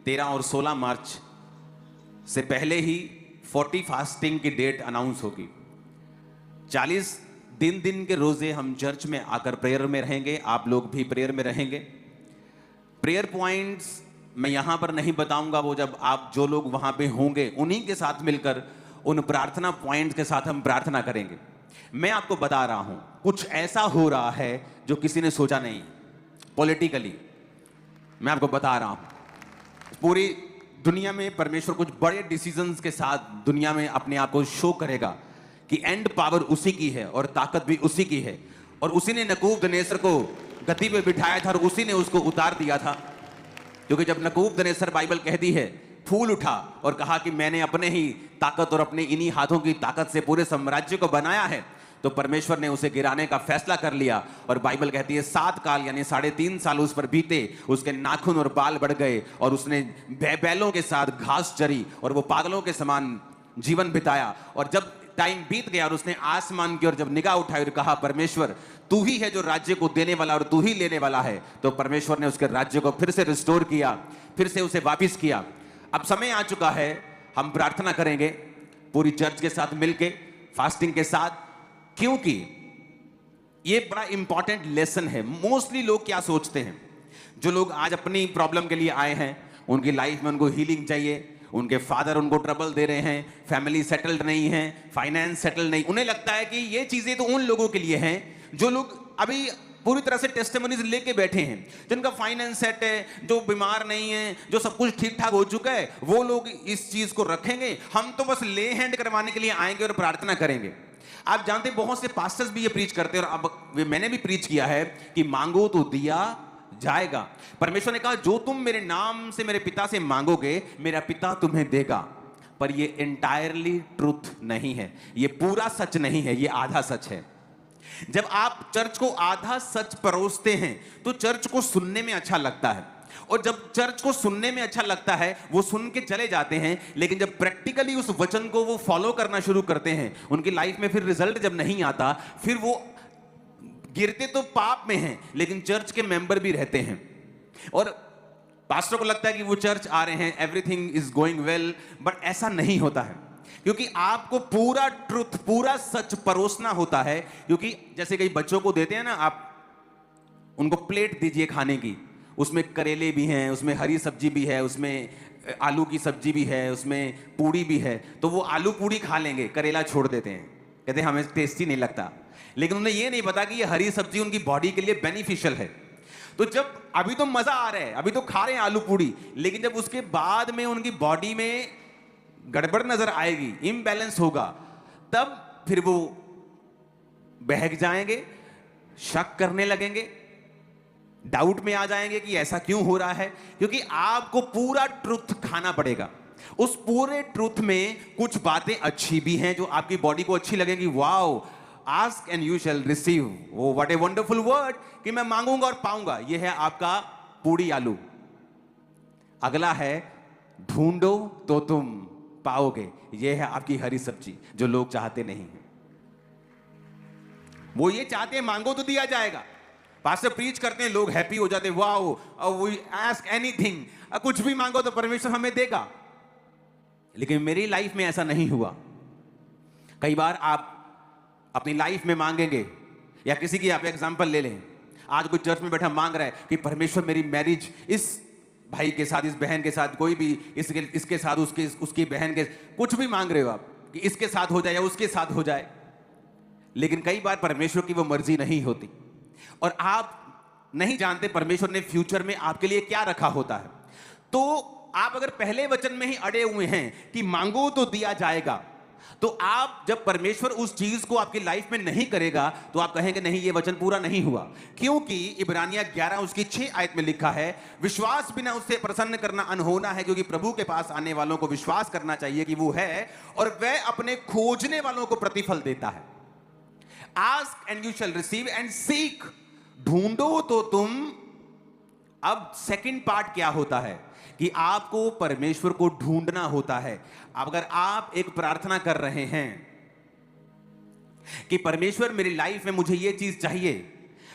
13 और 16 मार्च से पहले ही 40 फास्टिंग की डेट अनाउंस होगी। 40 दिन के रोजे हम चर्च में आकर प्रेयर में रहेंगे, आप लोग भी प्रेयर में रहेंगे। प्रेयर पॉइंट्स मैं यहां पर नहीं बताऊंगा, वो जब आप जो लोग वहां पे होंगे उन्हीं के साथ मिलकर उन प्रार्थना पॉइंट्स के साथ हम प्रार्थना करेंगे। मैं आपको बता रहा हूं, कुछ ऐसा हो रहा है जो किसी ने सोचा नहीं। पॉलिटिकली मैं आपको बता रहा हूं, पूरी दुनिया में परमेश्वर कुछ बड़े डिसीजंस के साथ दुनिया में अपने आप को शो करेगा कि एंड पावर उसी की है और ताकत भी उसी की है। और उसी ने नबूकदनेस्सर को गद्दी पे बिठाया था और उसी ने उसको उतार दिया था। क्योंकि जब नबूकदनेस्सर, बाइबल कहती है, फूल उठा और कहा कि मैंने अपने ही ताकत और अपने इन्हीं हाथों की ताकत से पूरे साम्राज्य को बनाया है, तो परमेश्वर ने उसे गिराने का फैसला कर लिया। और बाइबल कहती है 7 काल यानी 3.5 साल उस पर बीते, उसके नाखून और बाल बढ़ गए और उसने बैलों के साथ घास चरी और वो पागलों के समान जीवन बिताया। और जब टाइम बीत गया और उसने आसमान की ओर जब निगाह उठाई और कहा, परमेश्वर तू ही है जो राज्य को देने वाला और तू ही लेने वाला है, तो परमेश्वर ने उसके राज्य को फिर से रिस्टोर किया, फिर से उसे वापिस किया। अब समय आ चुका है, हम प्रार्थना करेंगे पूरी चर्च के साथ मिलके, फास्टिंग के साथ, क्योंकि ये बड़ा इंपॉर्टेंट लेसन है। मोस्टली लोग क्या सोचते हैं, जो लोग आज अपनी प्रॉब्लम के लिए आए हैं, उनकी लाइफ में उनको हीलिंग चाहिए, उनके फादर उनको ट्रबल दे रहे हैं, फैमिली सेटल्ड नहीं है, फाइनेंस सेटल नहीं, उन्हें लगता है कि ये चीजें तो उन लोगों के लिए हैं जो लोग अभी पूरी तरह से टेस्टिमोनीज लेके बैठे हैं, जिनका फाइनेंस सेट है, जो बीमार नहीं है, जो सब कुछ ठीक ठाक हो चुका है, वो लोग इस चीज को रखेंगे। हम तो बस ले हैंड करवाने के लिए आएंगे और प्रार्थना करेंगे। आप जानते हैं बहुत से पास्टर्स भी ये प्रीच करते हैं, और अब मैंने भी प्रीच किया है कि मांगो तो दिया जाएगा। परमेश्वर ने कहा, जो तुम मेरे नाम से मेरे पिता से मांगोगे, मेरा पिता तुम्हें देगा। पर ये एंटायरली ट्रूथ नहीं है, ये पूरा सच नहीं है, ये आधा सच है। जब आप चर्च को आधा सच परोसते हैं तो चर्च को सुनने में अच्छा लगता है, और जब चर्च को सुनने में अच्छा लगता है वो सुन के चले जाते हैं, लेकिन जब प्रैक्टिकली उस वचन को वो फॉलो करना शुरू करते हैं, उनकी लाइफ में फिर रिजल्ट जब नहीं आता, फिर वो गिरते तो पाप में हैं, लेकिन चर्च के मेंबर भी रहते हैं। और पास्टर को लगता है कि वो चर्च आ रहे हैं, everything is going well, but ऐसा नहीं होता है, क्योंकि आपको पूरा ट्रुथ, पूरा सच परोसना होता है। क्योंकि जैसे कई बच्चों को देते हैं ना, आप उनको प्लेट दीजिए खाने की, उसमें करेले भी हैं, उसमें हरी सब्जी भी है, उसमें आलू की सब्जी भी है, उसमें पूड़ी भी है, तो वो आलू पूड़ी खा लेंगे, करेला छोड़ देते हैं, कहते हैं हमें टेस्टी नहीं लगता। लेकिन उन्हें ये नहीं पता कि ये हरी सब्जी उनकी बॉडी के लिए बेनिफिशियल है। तो जब अभी तो मजा आ रहा है, अभी तो खा रहे हैं आलू पूड़ी, लेकिन जब उसके बाद में उनकी बॉडी में गड़बड़ नजर आएगी, इम्बैलेंस होगा, तब फिर वो बहक जाएंगे, शक करने लगेंगे, डाउट में आ जाएंगे कि ऐसा क्यों हो रहा है। क्योंकि आपको पूरा ट्रुथ खाना पड़ेगा। उस पूरे ट्रुथ में कुछ बातें अच्छी भी हैं जो आपकी बॉडी को अच्छी लगेंगी। Wow, ask and you shall receive, वो व्हाट ए वंडरफुल वर्ड कि मैं मांगूंगा और पाऊंगा। ये है आपका पूड़ी आलू। अगला है ढूंढो तो तुम पाओगे, ये है आपकी हरी सब्जी, जो लोग चाहते नहीं हैं। वो ये चाहते हैं मांगो तो दिया जाएगा। पास्टर प्रीच करते हैं, लोग हैप्पी हो जाते हैं, वाओ वी आस्क एनीथिंग, कुछ भी मांगो तो परमेश्वर हमें देगा। लेकिन मेरी लाइफ में ऐसा नहीं हुआ। कई बार आप अपनी लाइफ में मांगेंगे, या किसी की आप एग्जांपल ले लें, आज कोई चर्च में बैठा मांग रहा है कि परमेश्वर मेरी मैरिज इस भाई के साथ, इस बहन के साथ, कोई भी इसके साथ, उसकी बहन के, कुछ भी मांग रहे हो आप कि इसके साथ हो जाए या उसके साथ हो जाए। लेकिन कई बार परमेश्वर की वो मर्जी नहीं होती, और आप नहीं जानते परमेश्वर ने फ्यूचर में आपके लिए क्या रखा होता है। तो आप अगर पहले वचन में ही अड़े हुए हैं कि मांगो तो दिया जाएगा, तो आप जब परमेश्वर उस चीज को आपकी लाइफ में नहीं करेगा तो आप कहेंगे नहीं, ये वचन पूरा नहीं हुआ। क्योंकि इब्रानिया 11 उसकी 6 आयत में लिखा है, विश्वास बिना उससे प्रसन्न करना अनहोना है, क्योंकि प्रभु के पास आने वालों को विश्वास करना चाहिए कि वो है, और वह अपने खोजने वालों को प्रतिफल देता है। Ask and you shall receive and seek, ढूंढो तो तुम। अब सेकंड पार्ट क्या होता है कि आपको परमेश्वर को ढूंढना होता है। अगर आप एक प्रार्थना कर रहे हैं कि परमेश्वर मेरी लाइफ में मुझे ये चीज चाहिए,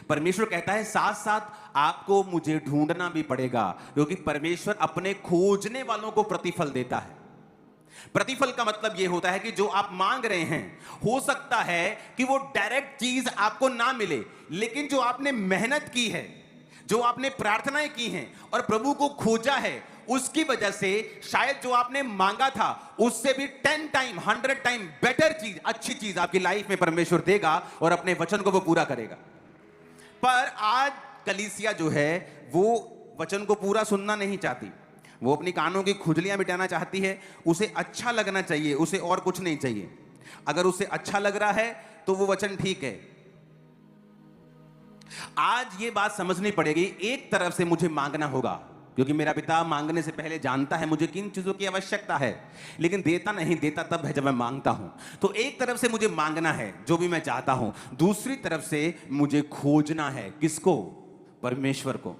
परमेश्वर कहता है साथ साथ आपको मुझे ढूंढना भी पड़ेगा, क्योंकि परमेश्वर अपने खोजने वालों को प्रतिफल देता है। प्रतिफल का मतलब यह होता है कि जो आप मांग रहे हैं, हो सकता है कि वो डायरेक्ट चीज आपको ना मिले, लेकिन जो आपने मेहनत की है, जो आपने प्रार्थनाएं की हैं और प्रभु को खोजा है, उसकी वजह से शायद जो आपने मांगा था उससे भी 10 टाइम 100 टाइम बेटर चीज, अच्छी चीज आपकी लाइफ में परमेश्वर देगा और अपने वचन को वो पूरा करेगा। पर आज कलीसिया जो है वो वचन को पूरा सुनना नहीं चाहती, वो अपनी कानों की खुजलियां मिटाना चाहती है। उसे अच्छा लगना चाहिए, उसे और कुछ नहीं चाहिए। अगर उसे अच्छा लग रहा है तो वो वचन ठीक है। आज ये बात समझनी पड़ेगी, एक तरफ से मुझे मांगना होगा, क्योंकि मेरा पिता मांगने से पहले जानता है मुझे किन चीजों की आवश्यकता है, लेकिन देता नहीं, देता तब है जब मैं मांगता हूं। तो एक तरफ से मुझे मांगना है जो भी मैं चाहता हूं, दूसरी तरफ से मुझे खोजना है। किसको? परमेश्वर को।